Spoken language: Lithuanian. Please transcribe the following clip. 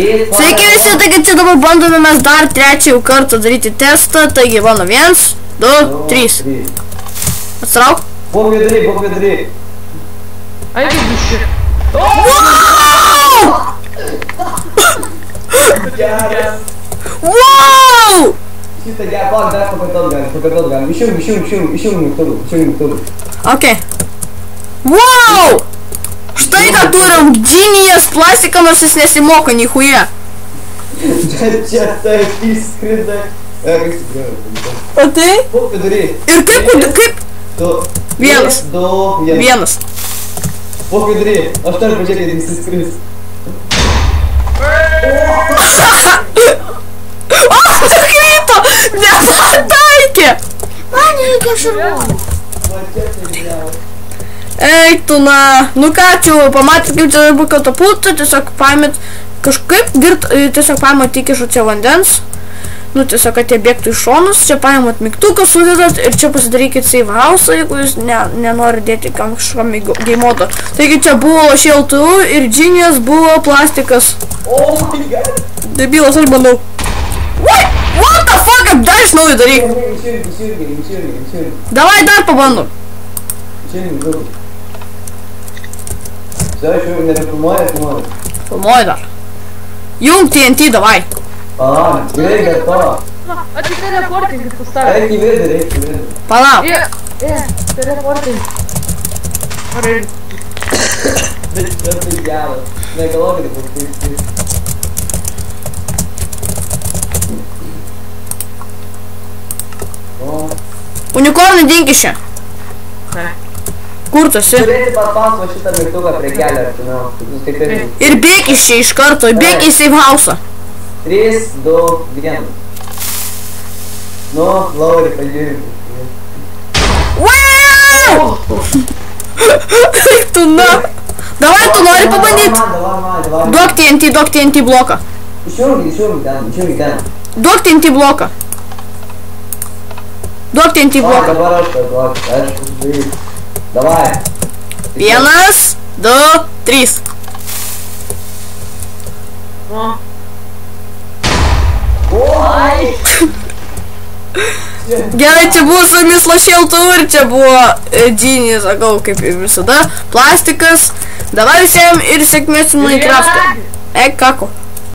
Sveiki visi, taigi čia dabar bandome mes dar trečią kartą daryti testą, taigi mano 1, 2, 3. Atsitrauk. Pogvedry. Ai, kaip biški. Wow! Šitą gerą, palauk, dar pakartot galim. Išjung mygtuką. Ok. Wow! Štai ką turim, Genius plastiką, nors jis nesimoko nichuja. Čia taip įskrenda. Kaip stipriau. O tai? Pogvedry. Ir kaip? Vienas. Vienas. Pogvedry. Aš turiu pažiūrėti, kad jis įskris. O, sukrito! Nepataikė! Man reikia šarvuoti. Eik tu na, nu ką čia, pamatėt kaip čia dabar katapulta, tiesiog paėmėt kažkaip, tiesiog paėmėt tik iš čia vandens, nu tiesiog kad jie bėgtų į šonus, čia paėmėt mygtuką, sudedat ir čia pasidarykit save house, jeigu jūs nenori dėti kažkam game modo. Taigi čia buvo šiltų ir Genius buvo plastikas. Oh my god! Debilas, aš bandau. What the fuck, dar iš naujo daryk. Išjungi. Davai dar pabandom. Išjungi. Все, еще не Filmuoju dar. Jung TNT, davai. Gerai, готово. A tai teleportingis pastavė. Reikia įvedė. Palauk. Teleporting. Gerai. Bet čia tai geras. Negalvokite paskui. Unikornai dink iš čia. Kur tu esi? Turėti paspaust šitą mygtuką prie kelio artimiau. Ir bėk iš čia iš karto, bėk į save house. 3, 2, 1. Nu, Lauri, pažiūrėk. Wow! Tu na. Davai, tu nori pabandyt. Duok TNT bloką. Išjungi ten. Duok TNT bloką. Duok TNT bloką. Dabar aš paduosiu. Давай. 1, 2, 3. Ой! Gerai, čia buvo su jumis Lašiltų ir čia buvo Genius, sakau, kaip ir visada, plastikas. Davai visiems ir sėkmės su Minecraft'u. Kako.